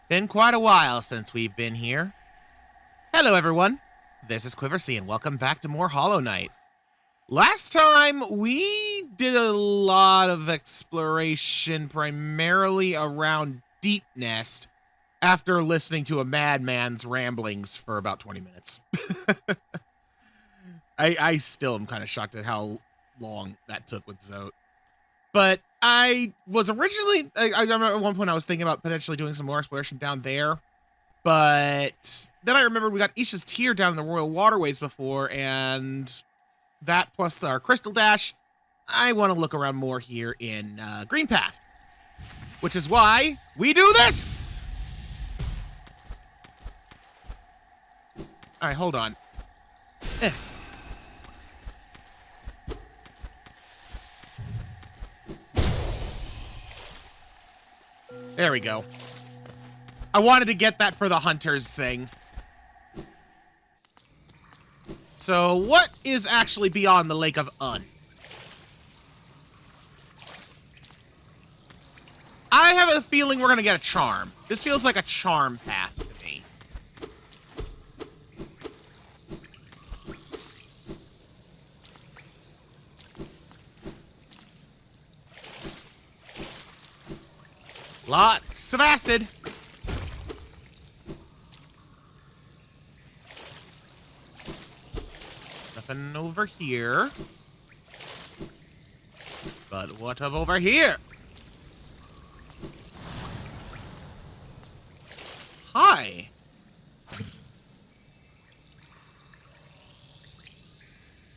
Been quite a while since we've been here. Hello, everyone. This is Quiversee, and welcome back to more Hollow Knight. Last time, we did a lot of exploration, primarily around Deep Nest, after listening to a madman's ramblings for about 20 minutes. I still am kind of shocked at how long that took with Zote. But I was originally, I remember at one point I was thinking about potentially doing some more exploration down there. But then I remembered we got Isha's Tear down in the Royal Waterways before, and that plus our Crystal Dash, I want to look around more here in Green Path. Which is why we do this! Alright, hold on. There we go. I wanted to get that for the hunters thing. So, what is actually beyond the Lake of Un? I have a feeling we're gonna get a charm. This feels like a charm path to me. Lots of acid. Nothing over here. But what of over here? Hi.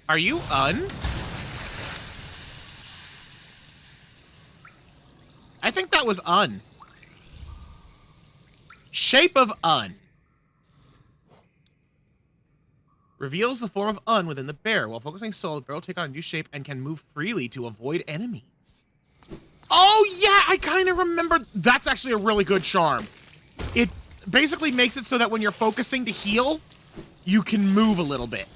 Are you Un? I think that was Un. Shape of Un. Reveals the form of Un within the bear. While focusing soul, the bear will take on a new shape and can move freely to avoid enemies. Oh, yeah, I kind of remember. That's actually a really good charm. It basically makes it so that when you're focusing to heal, you can move a little bit.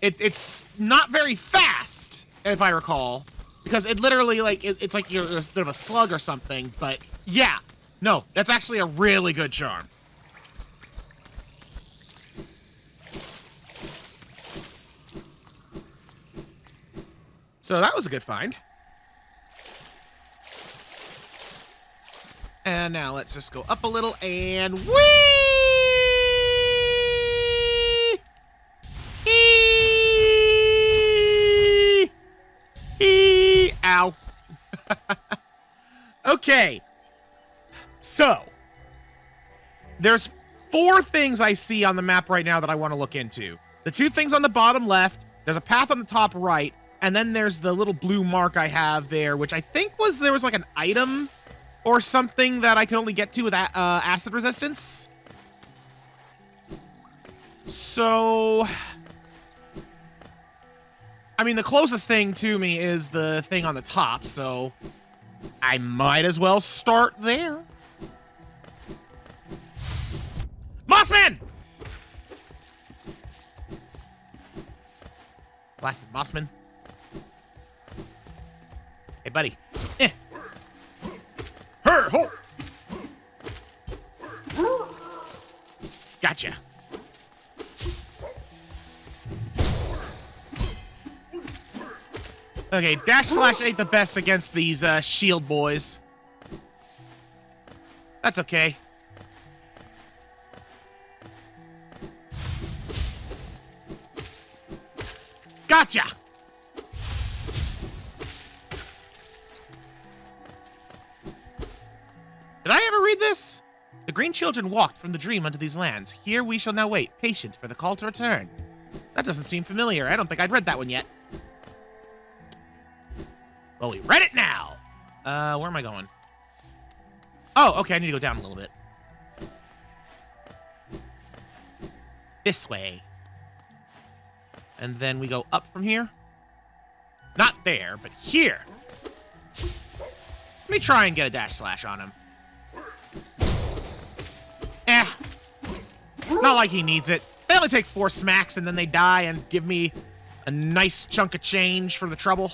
It's not very fast, if I recall. Because it literally, like, it's like you're a bit of a slug or something, but yeah. No, that's actually a really good charm. So that was a good find. And now let's just go up a little and whee! Ow. Okay. So, there's 4 things I see on the map right now that I want to look into. The 2 things on the bottom left, there's a path on the top right, and then there's the little blue mark I have there, which I think there was like an item or something that I could only get to with acid resistance. So, I mean, the closest thing to me is the thing on the top, so I might as well start there. Mossman! Blasted Mossman. Hey, buddy. Her, ho! Gotcha. Okay, dash slash ain't the best against these shield boys. That's okay. Gotcha! Did I ever read this? The green children walked from the dream unto these lands. Here we shall now wait, patient for the call to return. That doesn't seem familiar. I don't think I'd read that one yet. Well, we read it now. Where am I going? Oh, okay, I need to go down a little bit. This way. And then we go up from here. Not there, but here. Let me try and get a dash slash on him. Not like he needs it. They only take 4 smacks and then they die and give me a nice chunk of change for the trouble.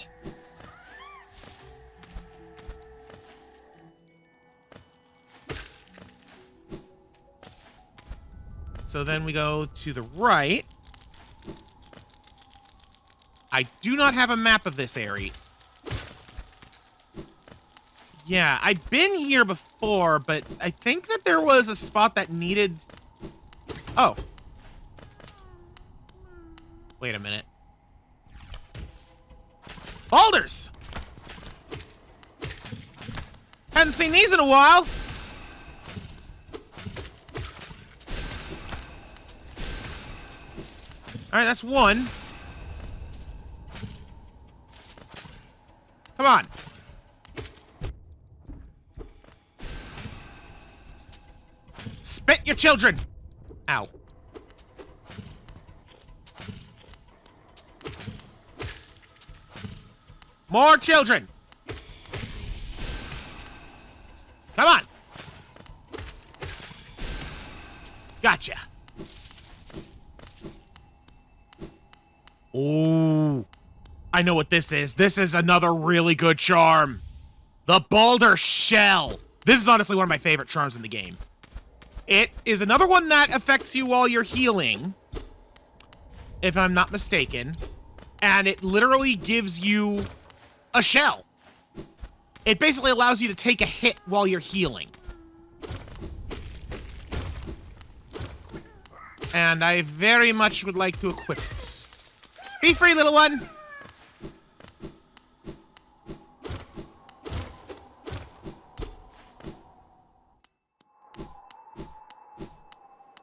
So then we go to the right. I do not have a map of this area. Yeah, I've been here before, but I think that there was a spot that needed... Oh. Wait a minute. Boulders! Hadn't seen these in a while. All right, that's one. Come on. Spit your children. Ow. More children. Come on. Gotcha. Oh, I know what this is. This is another really good charm. The Boulder Shell. This is honestly one of my favorite charms in the game. It is another one that affects you while you're healing, if I'm not mistaken. And it literally gives you a shell. It basically allows you to take a hit while you're healing. And I very much would like to equip this. Be free, little one!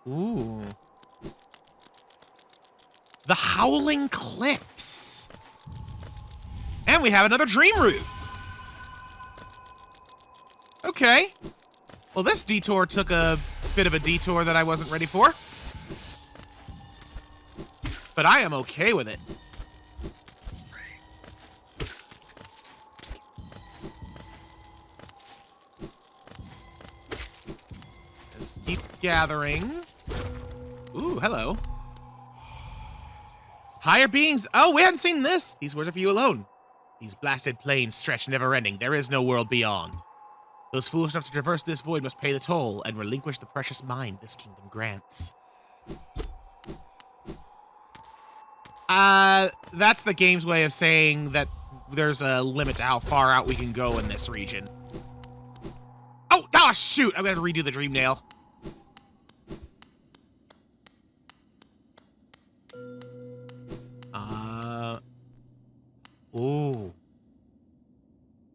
Ooh. The Howling Cliffs. And we have another dream route. Okay. Well, this detour took a bit of a detour that I wasn't ready for. But I am okay with it. Just keep gathering. Ooh, hello. Higher beings. Oh, we hadn't seen this. These words are for you alone. These blasted plains stretch never-ending. There is no world beyond. Those foolish enough to traverse this void must pay the toll and relinquish the precious mind this kingdom grants. That's the game's way of saying that there's a limit to how far out we can go in this region. Oh, shoot! I'm gonna redo the dream nail. Ooh.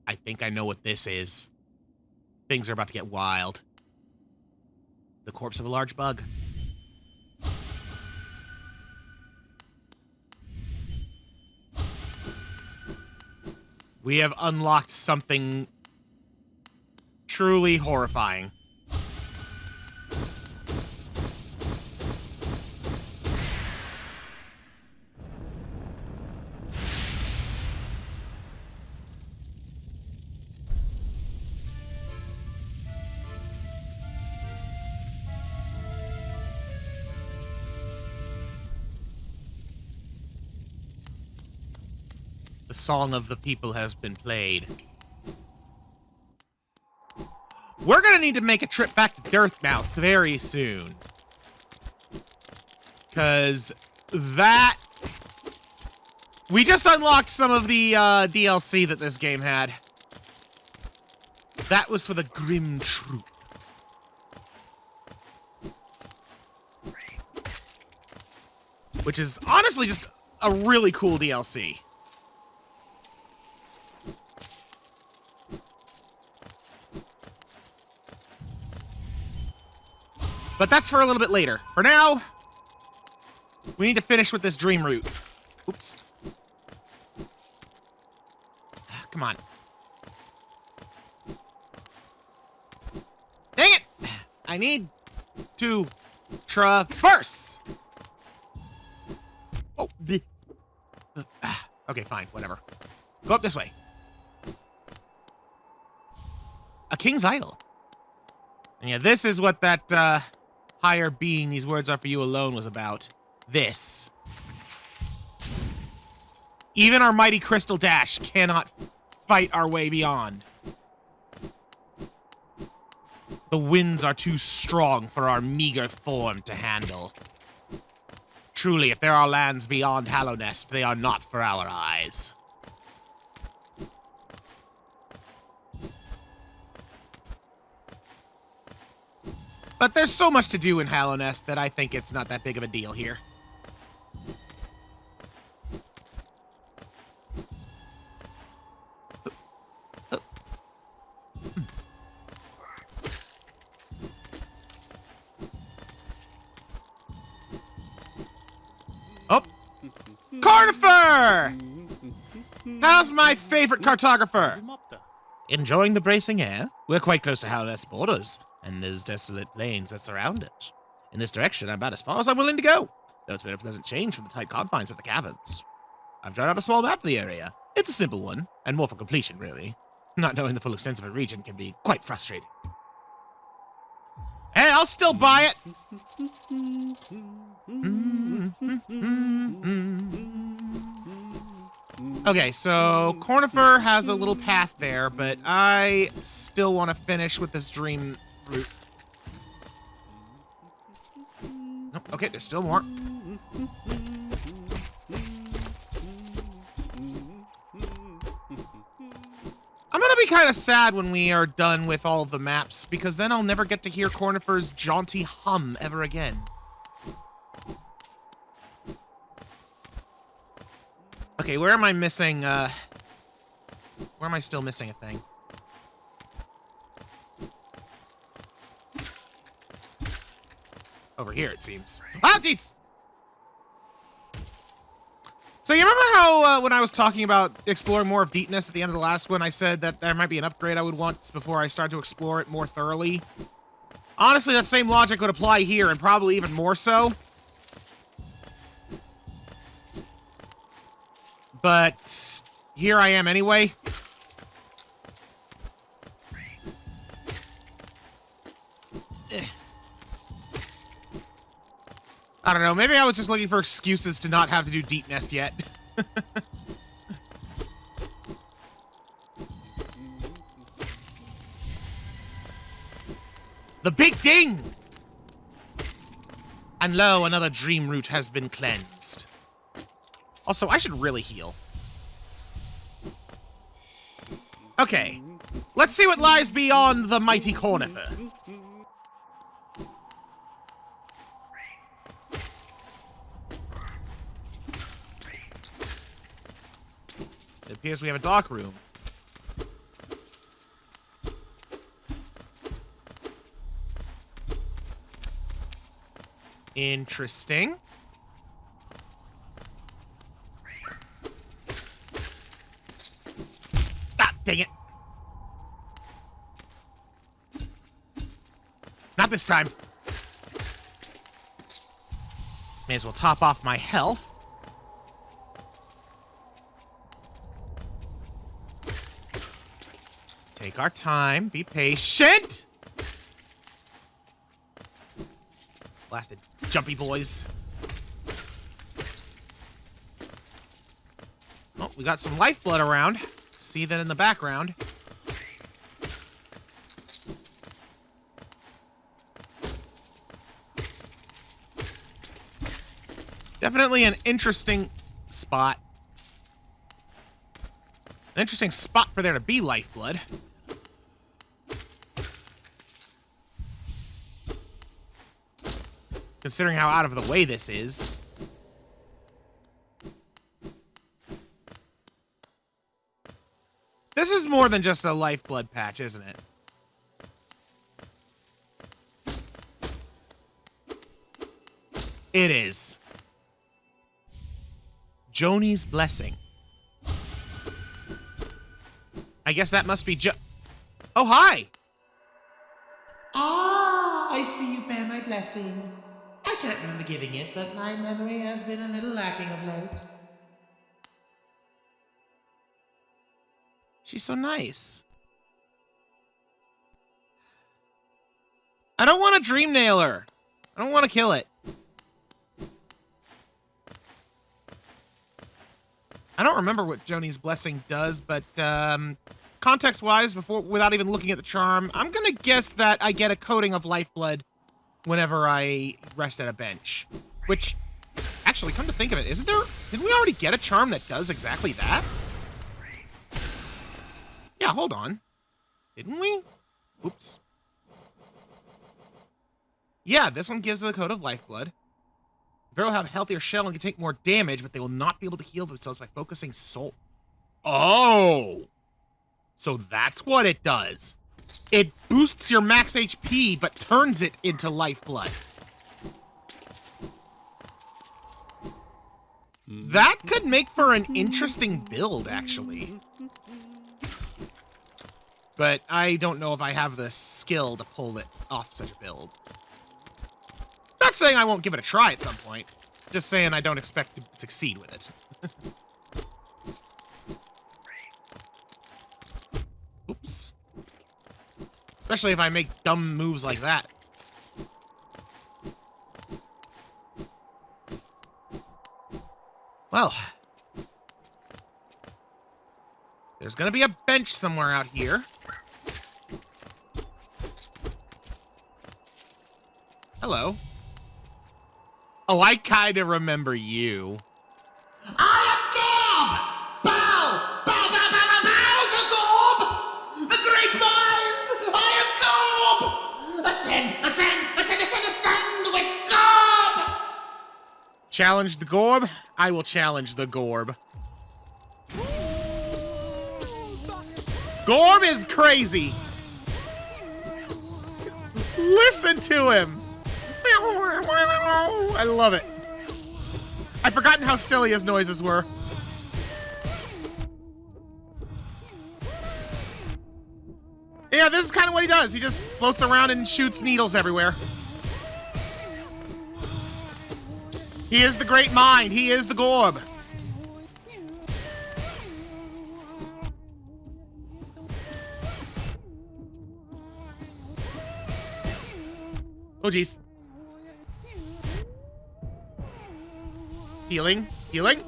I think I know what this is. Things are about to get wild. The corpse of a large bug. We have unlocked something truly horrifying. The song of the people has been played. We're gonna need to make a trip back to Dirtmouth very soon. Because that... We just unlocked some of the DLC that this game had. That was for the Grimm Troupe. Which is honestly just a really cool DLC. But that's for a little bit later. For now, we need to finish with this dream route. Oops. Come on. Dang it! I need to traverse. Oh. Okay, fine. Whatever. Go up this way. A king's idol. And yeah, this is what that, higher being, these words are for you alone, was about. This. Even our mighty Crystal Dash cannot fight our way beyond. The winds are too strong for our meager form to handle. Truly, if there are lands beyond Hallownest, they are not for our eyes. But there's so much to do in Hallownest that I think it's not that big of a deal here. Oh! Cartographer! How's my favorite cartographer? Enjoying the bracing air? We're quite close to Hallownest borders, and there's desolate plains that surround it. In this direction, I'm about as far as I'm willing to go, though it's been a pleasant change from the tight confines of the caverns. I've drawn out a small map of the area. It's a simple one, and more for completion, really. Not knowing the full extent of a region can be quite frustrating. Hey, I'll still buy it! Okay, so Cornifer has a little path there, but I still want to finish with this dream route. Nope, okay, there's still more. I'm gonna be kind of sad when we are done with all of the maps, because then I'll never get to hear Cornifer's jaunty hum ever again. Okay, where am I missing, where am I still missing a thing? Over here, it seems. Ah, jeez! So you remember how, when I was talking about exploring more of Deepness at the end of the last one, I said that there might be an upgrade I would want before I start to explore it more thoroughly? Honestly, that same logic would apply here, and probably even more so. But here I am anyway. I don't know, maybe I was just looking for excuses to not have to do Deep Nest yet. The big ding! And lo, another dream route has been cleansed. Also, I should really heal. Okay, let's see what lies beyond the mighty Cornifer. It appears we have a dark room. Interesting. Ah, dang it. Not this time. May as well top off my health. Take our time. Be patient. Blasted jumpy boys. Oh, we got some lifeblood around. See that in the background. Definitely an interesting spot. An interesting spot for there to be lifeblood. Considering how out of the way this is. This is more than just a lifeblood patch, isn't it? It is. Joni's blessing. I guess that must be Oh, hi! Ah, I see you bear my blessing. I can't remember giving it, but my memory has been a little lacking of late. She's so nice. I don't want to dream nail her. I don't want to kill it. I don't remember what Joni's blessing does, but context-wise, without even looking at the charm, I'm gonna guess that I get a coating of lifeblood whenever I rest at a bench. Which, actually, come to think of it, didn't we already get a charm that does exactly that? Yeah, hold on. Didn't we? Oops. Yeah, this one gives a coat of lifeblood. The bear will have a healthier shell and can take more damage, but they will not be able to heal themselves by focusing soul. Oh! So that's what it does. It boosts your max HP, but turns it into lifeblood. That could make for an interesting build, actually. But I don't know if I have the skill to pull it off such a build. Not saying I won't give it a try at some point. Just saying I don't expect to succeed with it. Oops. Especially if I make dumb moves like that. Well. There's gonna be a bench somewhere out here. Hello. Oh, I kinda remember you. I am Gorb! Bow! Bow, bow, bow, bow, bow to Gorb! The great mind! I am Gorb! Ascend, ascend, ascend, ascend, ascend with Gorb! Challenge the Gorb? I will challenge the Gorb. Gorb is crazy! Listen to him! I love it. I've forgotten how silly his noises were. Yeah, this is kind of what he does. He just floats around and shoots needles everywhere. He is the great mind. He is the Gorb. Oh, jeez. Healing. Healing.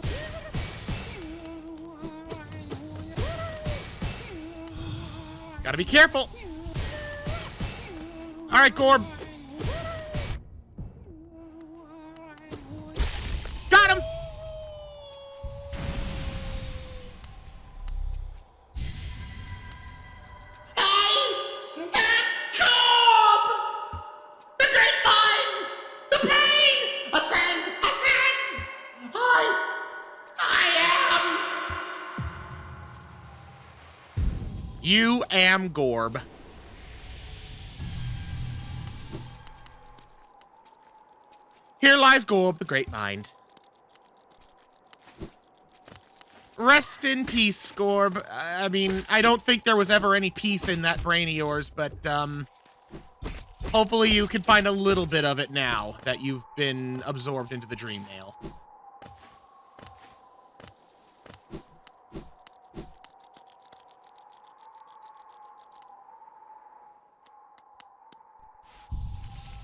Gotta be careful. All right, Gorb. Got him. You am Gorb. Here lies Gorb, the great mind. Rest in peace, Gorb. I mean, I don't think there was ever any peace in that brain of yours, but, hopefully you can find a little bit of it now that you've been absorbed into the dream nail.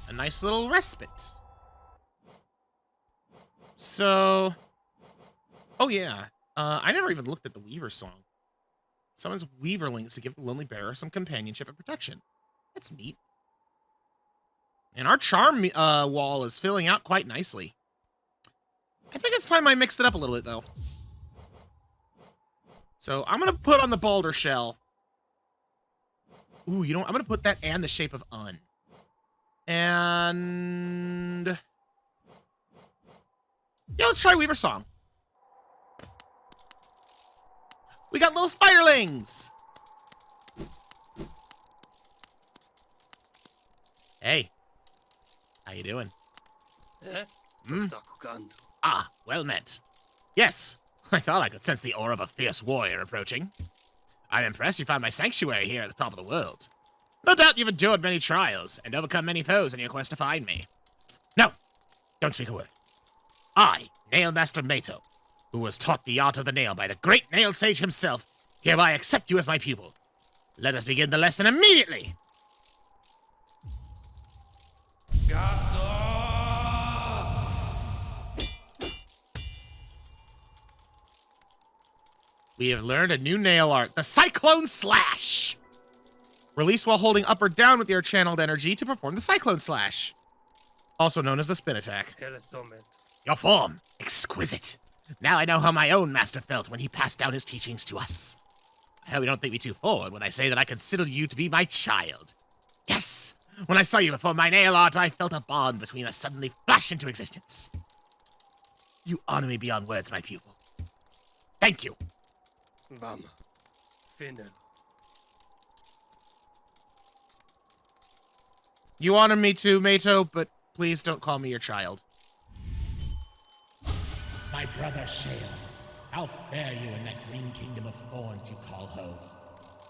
A nice little respite. So, oh yeah, I never even looked at the Weaver song. Summons Weaverlings to give the lonely bearer some companionship and protection. That's neat. And our charm wall is filling out quite nicely. I think it's time I mixed it up a little bit, though. So I'm gonna put on the boulder shell. Ooh, you know what? I'm gonna put that and the shape of Un. And yeah, let's try Weaver Song. We got little spiderlings. Hey, how you doing? Ah, well met. Yes, I thought I could sense the aura of a fierce warrior approaching. I'm impressed you found my sanctuary here at the top of the world. No doubt you've endured many trials and overcome many foes in your quest to find me. No, don't speak a word. I, Nail Master Mato, who was taught the art of the nail by the great nail sage himself, hereby accept you as my pupil. Let us begin the lesson immediately. We have learned a new nail art, the Cyclone Slash. Release while holding up or down with your channeled energy to perform the Cyclone Slash. Also known as the spin attack. Your form, exquisite. Now I know how my own master felt when he passed down his teachings to us. I hope you don't think me too forward when I say that I consider you to be my child. Yes, when I saw you before my nail art, I felt a bond between us suddenly flash into existence. You honor me beyond words, my pupil. Thank you. Bam. Finnen. You honor me too, Mato, but please don't call me your child. My brother Shale, how fare you in that green kingdom of thorns you call home?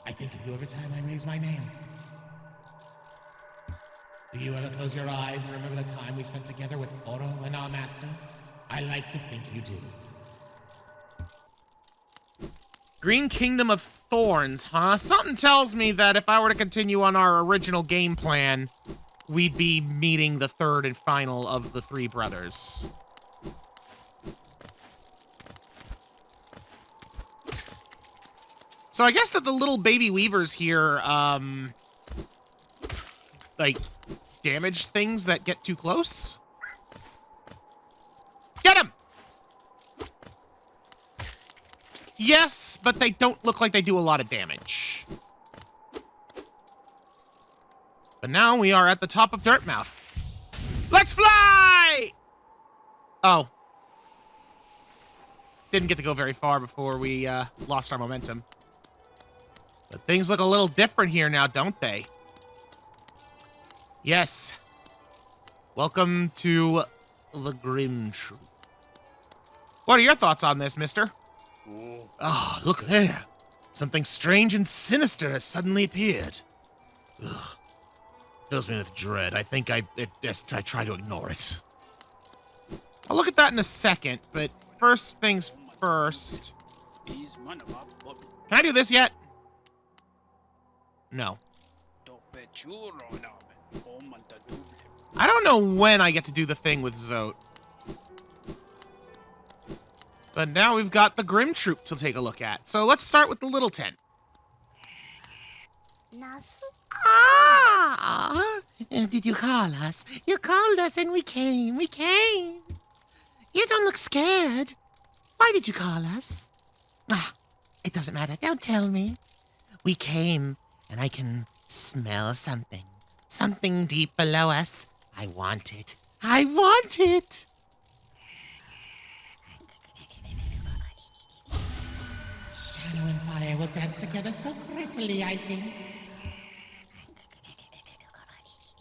I think of you every time I raise my nail. Do you ever close your eyes and remember the time we spent together with Oro and our master? I like to think you do. Green Kingdom of Thorns, huh? Something tells me that if I were to continue on our original game plan, we'd be meeting the third and final of the three brothers. So I guess that the little baby weavers here, like, damage things that get too close? Get him! Yes, but they don't look like they do a lot of damage. But now we are at the top of Dirtmouth. Let's fly! Oh. Didn't get to go very far before we lost our momentum. But things look a little different here now, don't they? Yes. Welcome to the Grimm Troupe. What are your thoughts on this, mister? Oh, look there. Something strange and sinister has suddenly appeared. Ugh. Fills me with dread. I think I try to ignore it. I'll look at that in a second, but first things first. Can I do this yet? No. I don't know when I get to do the thing with Zote. But now we've got the Grimm Troupe to take a look at. So let's start with the little tent. Ah! Did you call us? You called us and we came. We came. You don't look scared. Why did you call us? Ah, it doesn't matter. Don't tell me. We came and I can smell something. Something deep below us. I want it. I want it. Shadow and fire will dance together so prettily, I think.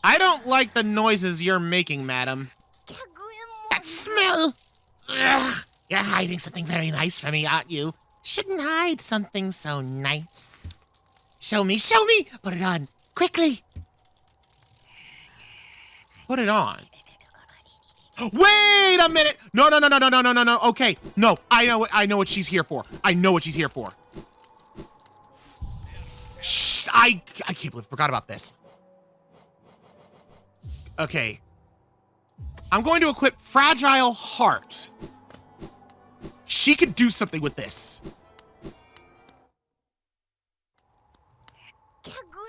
I don't like the noises you're making, madam. That smell. Ugh, you're hiding something very nice from me, aren't you? Shouldn't hide something so nice. Show me, show me. Put it on, quickly. Put it on. Wait a minute! No. Okay, no, I know what she's here for. I know what she's here for. Shh! I can't believe I forgot about this. Okay. I'm going to equip Fragile Heart. She could do something with this.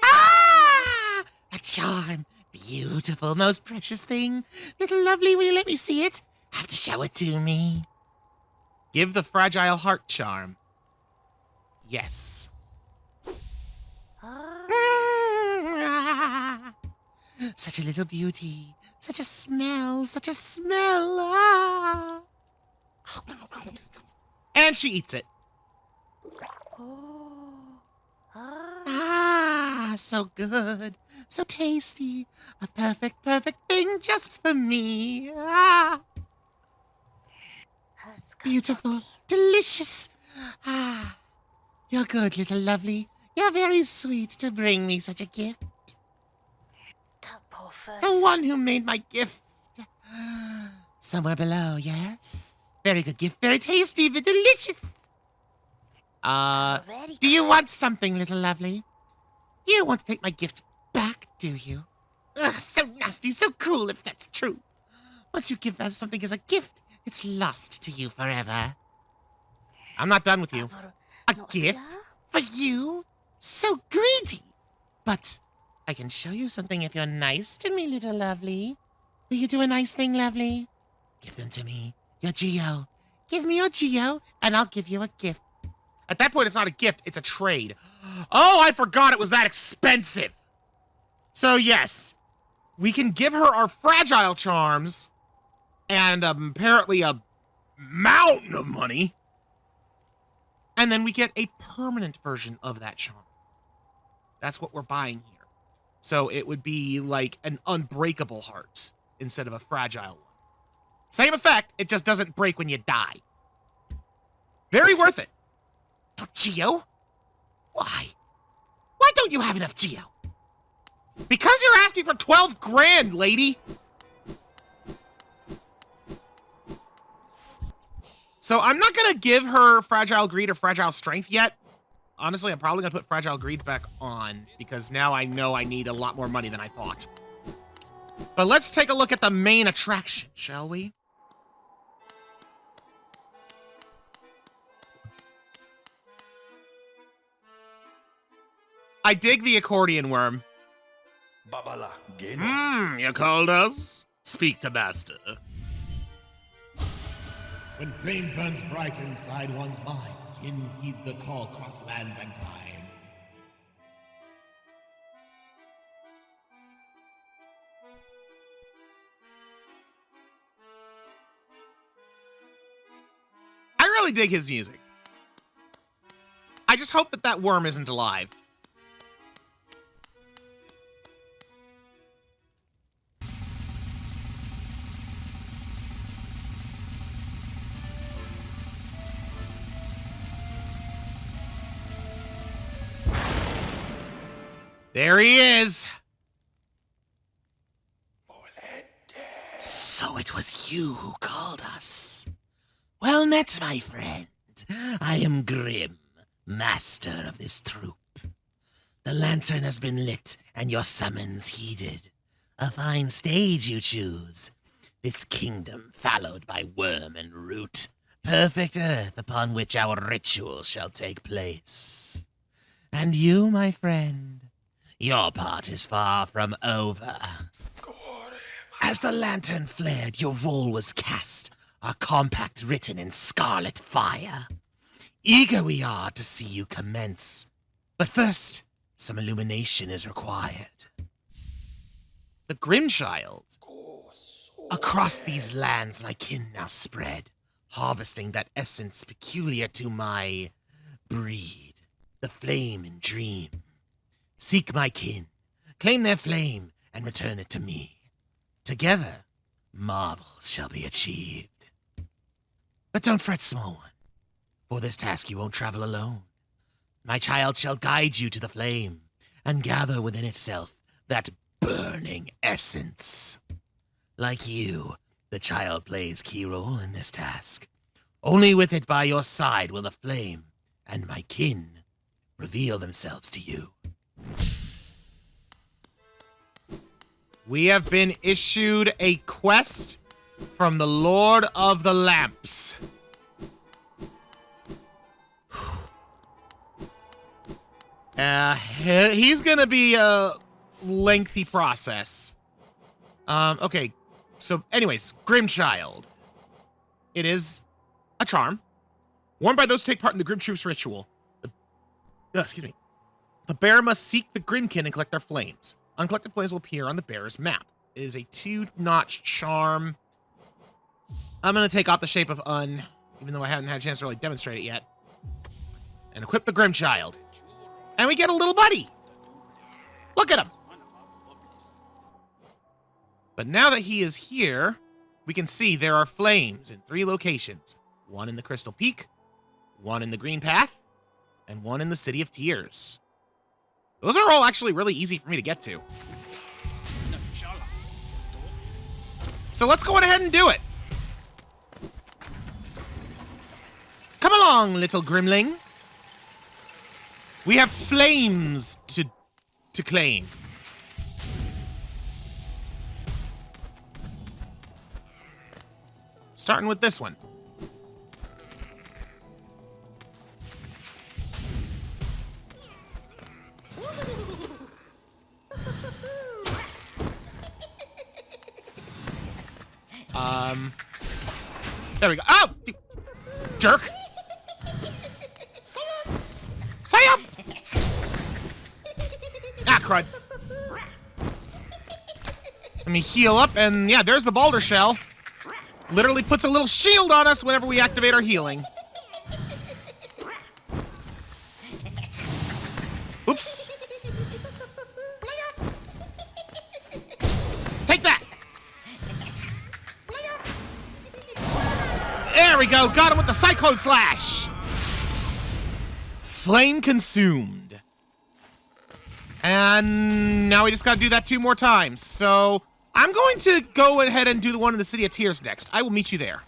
Ah! A charm. Beautiful, most precious thing. Little lovely, will you let me see it? Have to show it to me. Give the Fragile Heart charm. Yes. Such a little beauty. Such a smell. Such a smell. Ah. And she eats it. Ah, so good. So tasty. A perfect, perfect thing just for me. Ah. Beautiful. Delicious. Ah. You're good, little lovely. You're very sweet to bring me such a gift. The one who made my gift. Somewhere below, yes? Very good gift. Very tasty, but delicious. Do you want something, little lovely? You don't want to take my gift back, do you? Ugh, so nasty, so cruel if that's true. Once you give us something as a gift, it's lost to you forever. I'm not done with you. A gift? For you? So greedy. But I can show you something if you're nice to me, little lovely. Will you do a nice thing, lovely? Give them to me. Your Geo. Give me your Geo, and I'll give you a gift. At that point, it's not a gift, it's a trade. Oh, I forgot it was that expensive. So yes, we can give her our fragile charms and apparently a mountain of money. And then we get a permanent version of that charm. That's what we're buying here. So it would be like an unbreakable heart instead of a fragile one. Same effect, it just doesn't break when you die. Very worth it. No Geo? Why? Why don't you have enough Geo? Because you're asking for 12 grand, lady. So I'm not gonna give her Fragile Greed or Fragile Strength yet. Honestly, I'm probably gonna put Fragile Greed back on because now I know I need a lot more money than I thought. But let's take a look at the main attraction, shall we? I dig the accordion worm. Babala, Geno. You called us? Speak to master. When flame burns bright inside one's mind, kin heed the call across lands and time. I really dig his music. I just hope that that worm isn't alive. There he is. So it was you who called us. Well met, my friend. I am Grimm, master of this troupe. The lantern has been lit and your summons heeded. A fine stage you choose. This kingdom fallowed by worm and root. Perfect earth upon which our ritual shall take place. And you, my friend, your part is far from over. As the lantern flared, your role was cast, our compact written in scarlet fire. Eager we are to see you commence. But first, some illumination is required. The Grimm Child. Across these lands my kin now spread, harvesting that essence peculiar to my breed, the flame and dream. Seek my kin, claim their flame, and return it to me. Together, marvels shall be achieved. But don't fret, small one. For this task you won't travel alone. My child shall guide you to the flame, and gather within itself that burning essence. Like you, the child plays key role in this task. Only with it by your side will the flame and my kin reveal themselves to you. We have been issued a quest from the Lord of the Lamps. He's gonna be a lengthy process. Okay, so anyways, Grimm Child. It is a charm worn by those who take part in the Grimm Troupe's ritual. Excuse me. The bearer must seek the Grimmkin and collect their flames. Uncollected flames will appear on the bearer's map. It is a 2-notch charm. I'm going to take off the shape of Un, even though I haven't had a chance to really demonstrate it yet. And equip the Grimm Child. And we get a little buddy. Look at him. But now that he is here, we can see there are flames in 3 locations. One in the Crystal Peak, one in the Green Path, and one in the City of Tears. Those are all actually really easy for me to get to. So let's go on ahead and do it. Come along, little Grimling. We have flames to claim. Starting with this one. There we go. Oh! Jerk! Say up! Ah, crud. Let me heal up, and yeah, there's the boulder shell. Literally puts a little shield on us whenever we activate our healing. Oops. Take that! There we go, got him with the Cyclone Slash! Flame consumed. And now we just gotta do that 2 more times. So I'm going to go ahead and do the one in the City of Tears next. I will meet you there.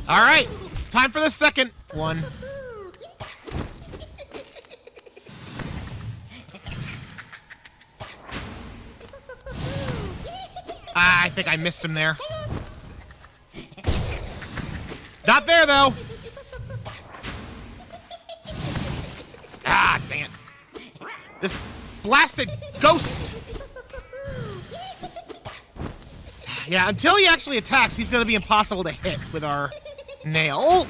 All right, time for the second one. I think I missed him there. Not there, though. Ah, dang it. This blasted ghost. Yeah, until he actually attacks, he's going to be impossible to hit with our nail.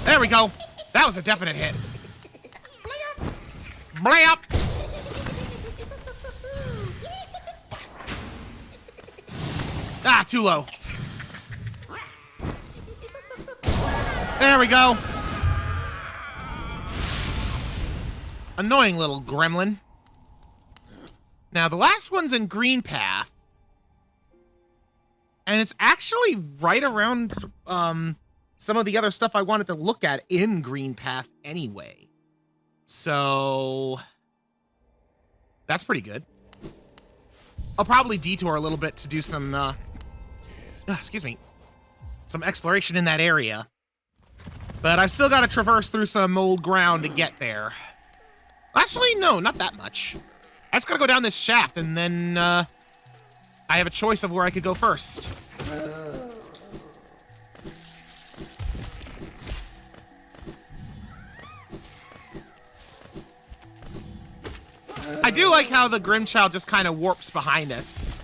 There we go. That was a definite hit. Blayup. Ah, too low. There we go. Annoying little gremlin. Now, the last one's in Green Path. And it's actually right around some of the other stuff I wanted to look at in Green Path anyway. So that's pretty good. I'll probably detour a little bit to do some, excuse me, some exploration in that area. But I've still got to traverse through some old ground to get there. Actually, no, not that much. I just gotta go down this shaft, and then, I have a choice of where I could go first. I do like how the Grimm Troupe just kind of warps behind us.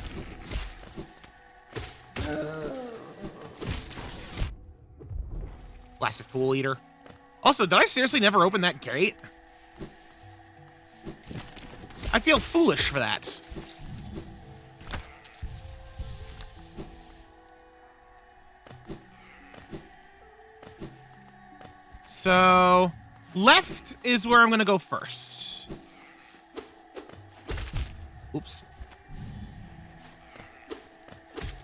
Blasted Fool Eater. Also, did I seriously never open that gate? I feel foolish for that. So, left is where I'm gonna go first. Oops.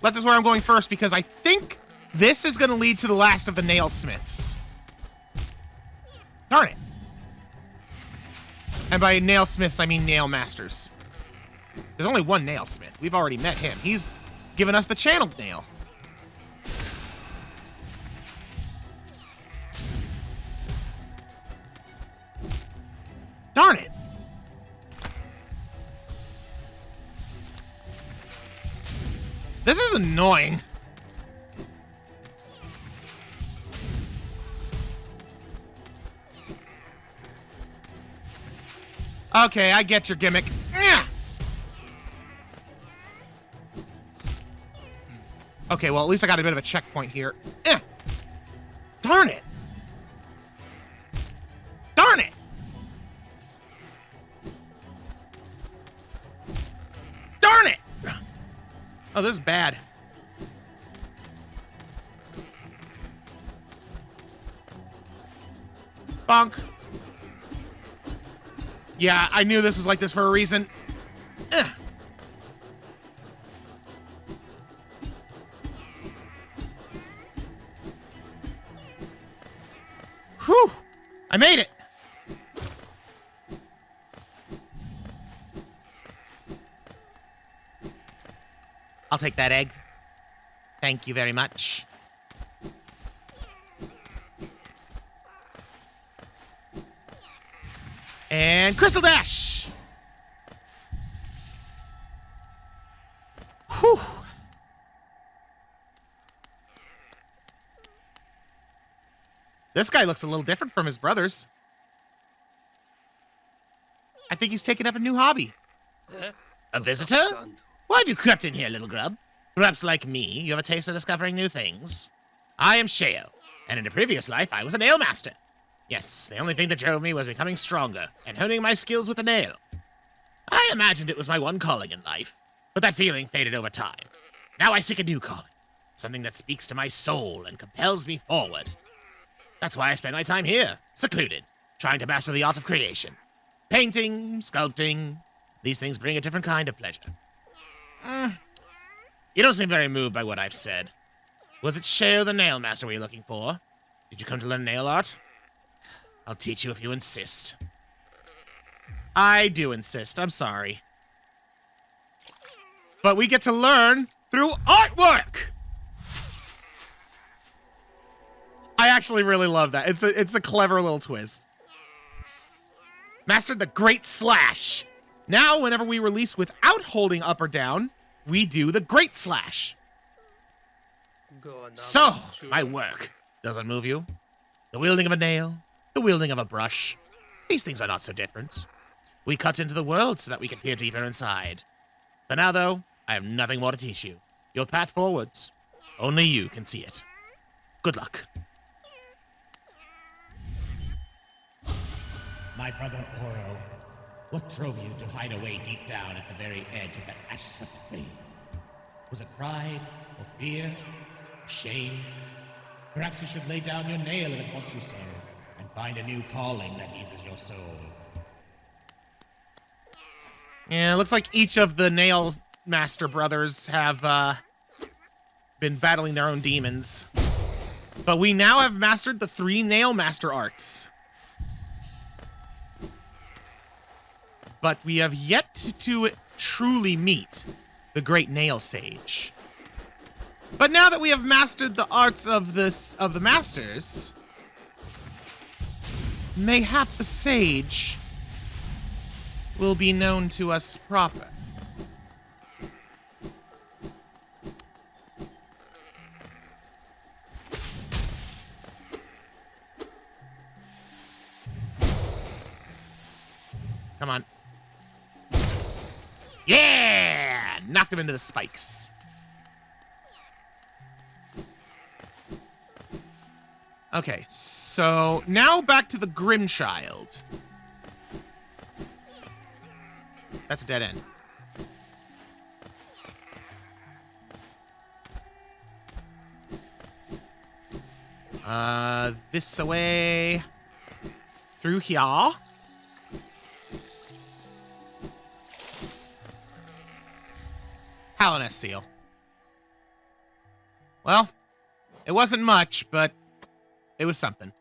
Left is where I'm going first because I think this is gonna lead to the last of the nailsmiths. Darn it. And by nailsmiths, I mean nail masters. There's only one nailsmith. We've already met him. He's given us the channeled nail. Darn it. This is annoying. Okay, I get your gimmick. Okay, well, at least I got a bit of a checkpoint here. Darn it. Darn it. Darn it. Oh, this is bad. Bonk. Yeah, I knew this was like this for a reason. Whew! I made it! I'll take that egg. Thank you very much. And Crystal Dash! Whew! This guy looks a little different from his brothers. I think he's taken up a new hobby. A visitor? Why have you crept in here, little grub? Perhaps like me, you have a taste of discovering new things. I am Sheo, and in a previous life, I was a nail master. Yes, the only thing that drove me was becoming stronger and honing my skills with the nail. I imagined it was my one calling in life, but that feeling faded over time. Now I seek a new calling, something that speaks to my soul and compels me forward. That's why I spend my time here, secluded, trying to master the art of creation. Painting, sculpting, these things bring a different kind of pleasure. You don't seem very moved by what I've said. Was it Sheo the nail master we were looking for? Did you come to learn nail art? I'll teach you if you insist. I do insist, I'm sorry. But we get to learn through artwork! I actually really love that. It's a clever little twist. Mastered the Great Slash. Now, whenever we release without holding up or down, we do the Great Slash. So, my work doesn't move you. The wielding of a nail, the wielding of a brush. These things are not so different. We cut into the world so that we can peer deeper inside. For now, though, I have nothing more to teach you. Your path forwards. Only you can see it. Good luck. My brother Oro, what drove you to hide away deep down at the very edge of that ash-swept flame? Was it pride, or fear, or shame? Perhaps you should lay down your nail if it wants you so, and find a new calling that eases your soul. Yeah, it looks like each of the Nail Master brothers have been battling their own demons. But we now have mastered the 3 Nail Master arts. But we have yet to truly meet the Great Nail Sage. But now that we have mastered the arts of the Masters, mayhap the Sage will be known to us proper. Come on. Yeah! Knocked him into the spikes. Okay, so now back to the Grimm Child. That's a dead end. This away. Through here. Hallownest seal. Well, it wasn't much, but it was something.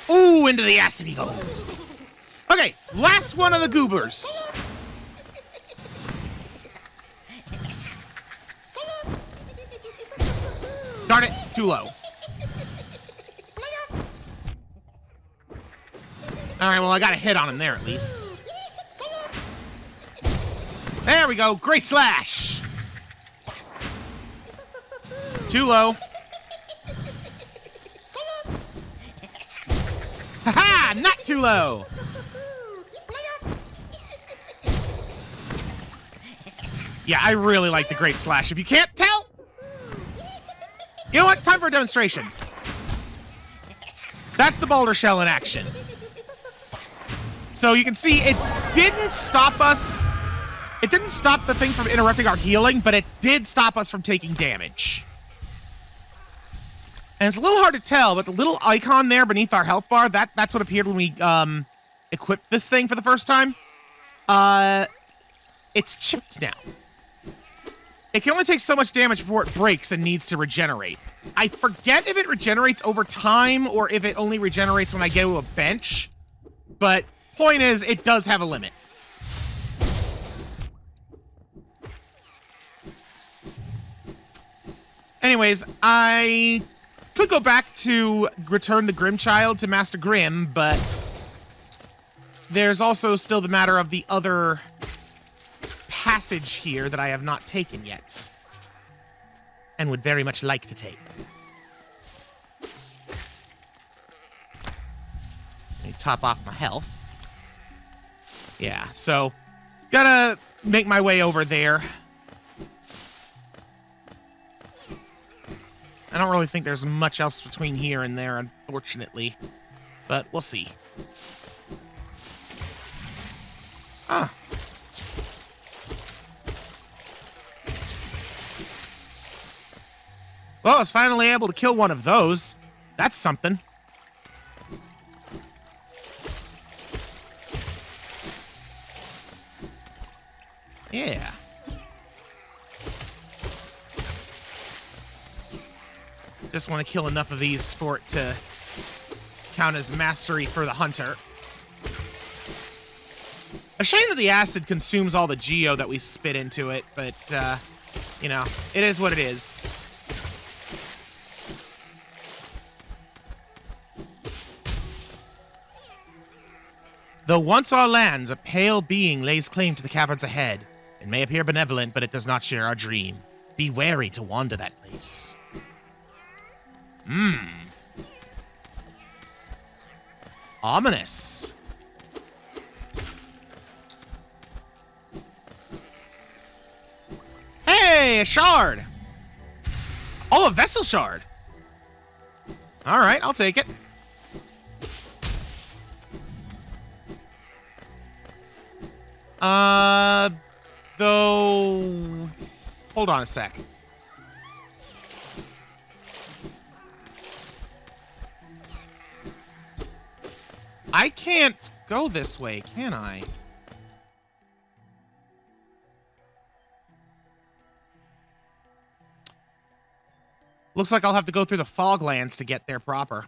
Ooh, into the acid he goes. Okay, last one of the goobers. Darn it, too low. Alright, well, I got a hit on him there at least. There we go, great slash. Too low. Haha, not too low. Yeah, I really like the great slash. If you can't tell, you know what? Time for a demonstration. That's the boulder shell in action. So you can see it didn't stop us. It didn't stop the thing from interrupting our healing, but it did stop us from taking damage. And it's a little hard to tell, but the little icon there beneath our health bar, that's what appeared when we equipped this thing for the first time. It's chipped now. It can only take so much damage before it breaks and needs to regenerate. I forget if it regenerates over time or if it only regenerates when I get to a bench. But point is, it does have a limit. Anyways, I could go back to return the Grimm Child to Master Grimm, but there's also still the matter of the other passage here that I have not taken yet and would very much like to take. Let me top off my health. Yeah, so gotta make my way over there. I don't really think there's much else between here and there, unfortunately. But we'll see. Ah. Well, I was finally able to kill one of those. That's something. Yeah. Just want to kill enough of these for it to count as mastery for the hunter. A shame that the acid consumes all the geo that we spit into it, but, you know, it is what it is. Though once our lands, a pale being lays claim to the caverns ahead. It may appear benevolent, but it does not share our dream. Be wary to wander that place. Ominous. Hey, a shard. Oh, a vessel shard. All right, I'll take it. Though... Hold on a sec. I can't go this way, can I? Looks like I'll have to go through the Foglands to get there proper.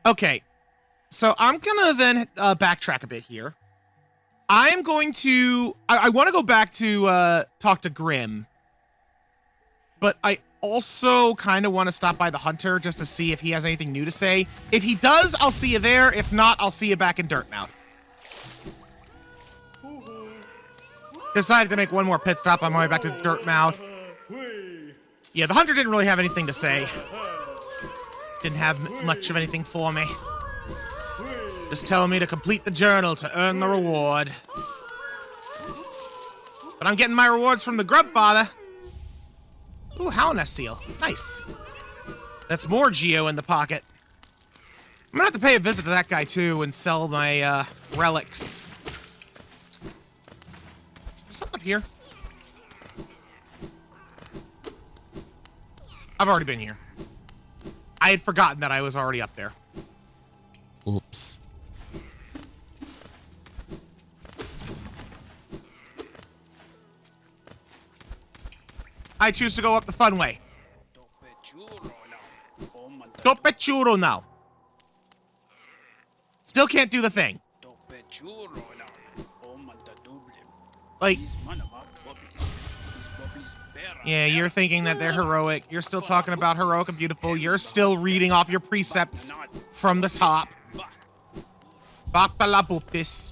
Okay. So I'm gonna then backtrack a bit here. I'm going to... I want to go back to talk to Grimm. But I also kind of want to stop by the Hunter just to see if he has anything new to say. If he does, I'll see you there. If not, I'll see you back in Dirtmouth. Decided to make one more pit stop on my way back to Dirtmouth. Yeah, the Hunter didn't really have anything to say. Didn't have much of anything for me. Just telling me to complete the journal to earn the reward. But I'm getting my rewards from the Grub Father. Ooh, Hallownest seal. Nice. That's more geo in the pocket. I'm gonna have to pay a visit to that guy too and sell my relics. There's something up here. I've already been here. I had forgotten that I was already up there. Oops. I choose to go up the fun way. Tope churro now. Still can't do the thing. Like, yeah, you're thinking that they're heroic. You're still talking about heroic and beautiful. You're still reading off your precepts from the top. Bakalabupis.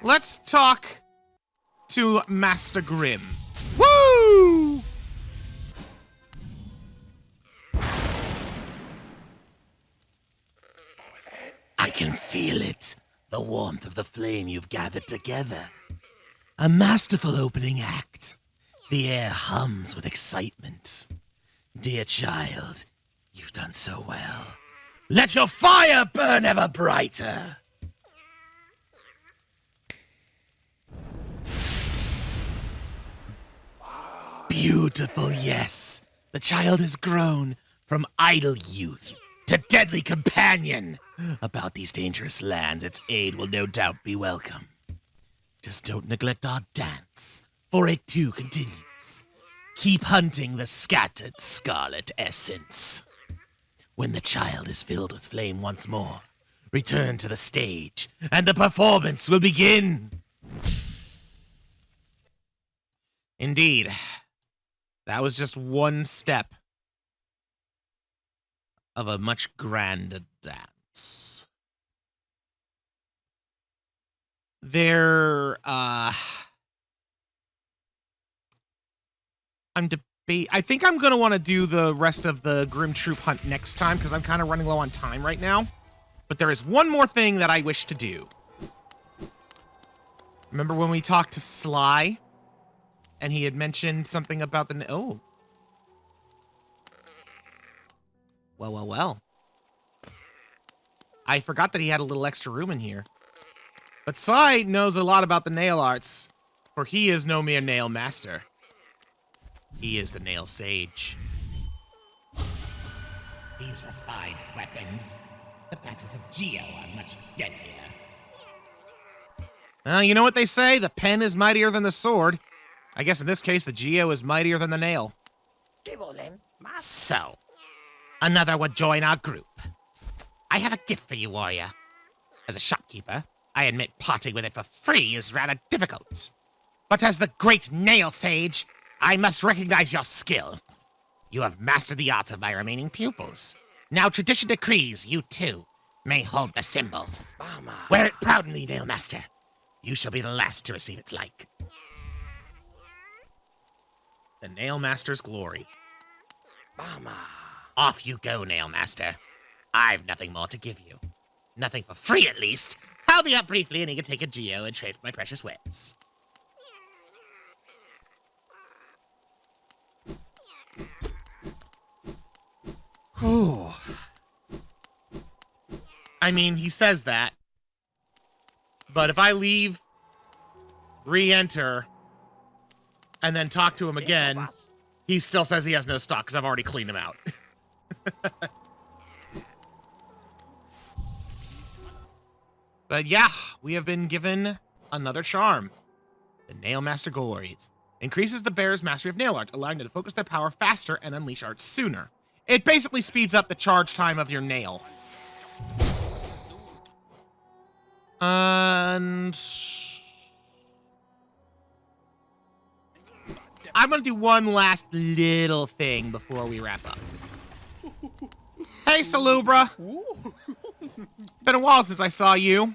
Let's talk to Master Grimm. Woo! I can feel it. The warmth of the flame you've gathered together. A masterful opening act. The air hums with excitement. Dear child, you've done so well. Let your fire burn ever brighter. Beautiful, yes. The child has grown from idle youth to deadly companion. About these dangerous lands, its aid will no doubt be welcome. Just don't neglect our dance, for it too continues. Keep hunting the scattered scarlet essence. When the child is filled with flame once more, return to the stage, and the performance will begin. Indeed. That was just one step of a much grander dance. I'm I think I'm going to want to do the rest of the Grimm Troupe hunt next time because I'm kind of running low on time right now. But there is one more thing that I wish to do. Remember when we talked to Sly? And he had mentioned something about the... Oh. Well. I forgot that he had a little extra room in here. But Sly knows a lot about the nail arts, for he is no mere nail master. He is the nail sage. These refined weapons, the battles of Geo are much deadlier. Well, you know what they say? The pen is mightier than the sword. I guess in this case, the Geo is mightier than the nail. So, another would join our group. I have a gift for you, warrior. As a shopkeeper, I admit parting with it for free is rather difficult. But as the great nail sage, I must recognize your skill. You have mastered the arts of my remaining pupils. Now tradition decrees you, too, may hold the symbol. Wear it proudly, nail master. You shall be the last to receive its like. The nail master's glory. Off you go, nail master. I've nothing more to give you. Nothing for free, at least. I'll be up briefly and he can take a geo and trade for my precious wares. Whew. I mean, he says that. But if I leave, re-enter, and then talk to him again, he still says he has no stock because I've already cleaned him out. But yeah, we have been given another charm. The Nail Master Glories. Increases the bearer's mastery of nail arts, allowing them to focus their power faster and unleash arts sooner. It basically speeds up the charge time of your nail. And I'm gonna do one last little thing before we wrap up. Hey, Salubra. Been a while since I saw you.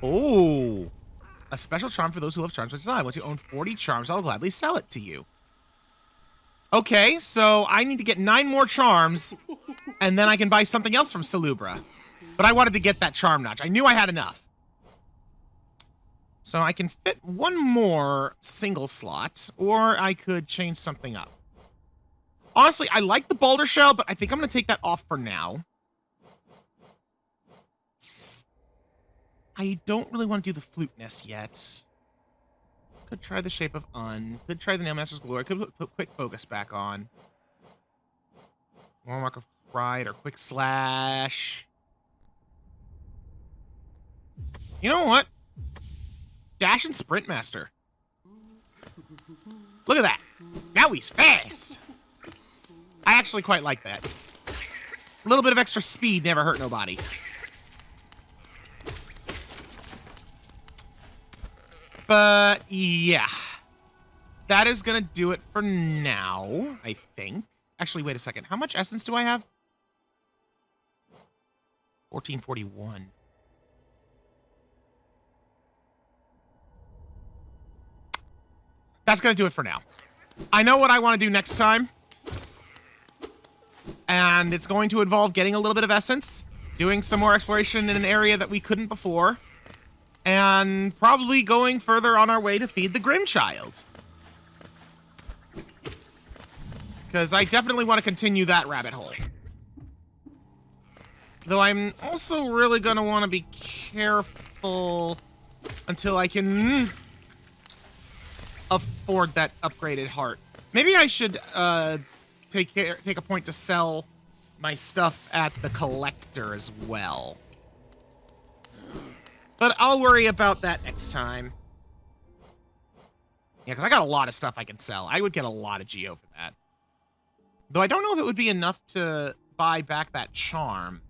Oh, a special charm for those who love charms by design. Once you own 40 charms, I'll gladly sell it to you. Okay, so I need to get 9 more charms, and then I can buy something else from Salubra. But I wanted to get that charm notch. I knew I had enough. So I can fit one more single slot, or I could change something up. Honestly, I like the boulder shell, but I think I'm going to take that off for now. I don't really want to do the flute nest yet. Could try the shape of Un. Could try the Nail Master's Glory. Could put quick focus back on. More Mark of Pride or quick slash. You know what? Dash and Sprint Master. Look at that. Now he's fast. I actually quite like that. A little bit of extra speed never hurt nobody. But, yeah. That is going to do it for now, I think. Actually, wait a second. How much essence do I have? 1441. That's going to do it for now. I know what I want to do next time. And it's going to involve getting a little bit of essence, doing some more exploration in an area that we couldn't before, and probably going further on our way to feed the Grimm child. Because I definitely want to continue that rabbit hole. Though I'm also really going to want to be careful until I can afford that upgraded heart. Maybe I should take a point to sell my stuff at the collector as well. But I'll worry about that next time. Yeah, because I got a lot of stuff I can sell. I would get a lot of geo for that. Though I don't know if it would be enough to buy back that charm.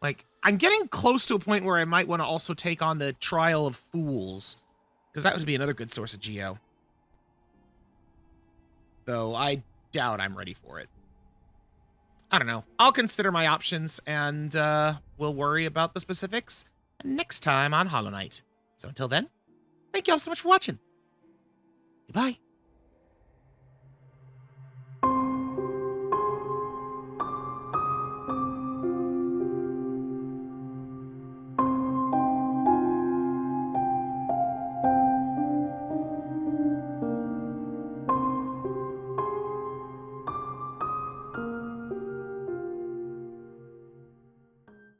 Like, I'm getting close to a point where I might want to also take on the Trial of Fools. Because that would be another good source of geo. Though I doubt I'm ready for it. I don't know. I'll consider my options, and we'll worry about the specifics next time on Hollow Knight. So until then, thank you all so much for watching. Goodbye.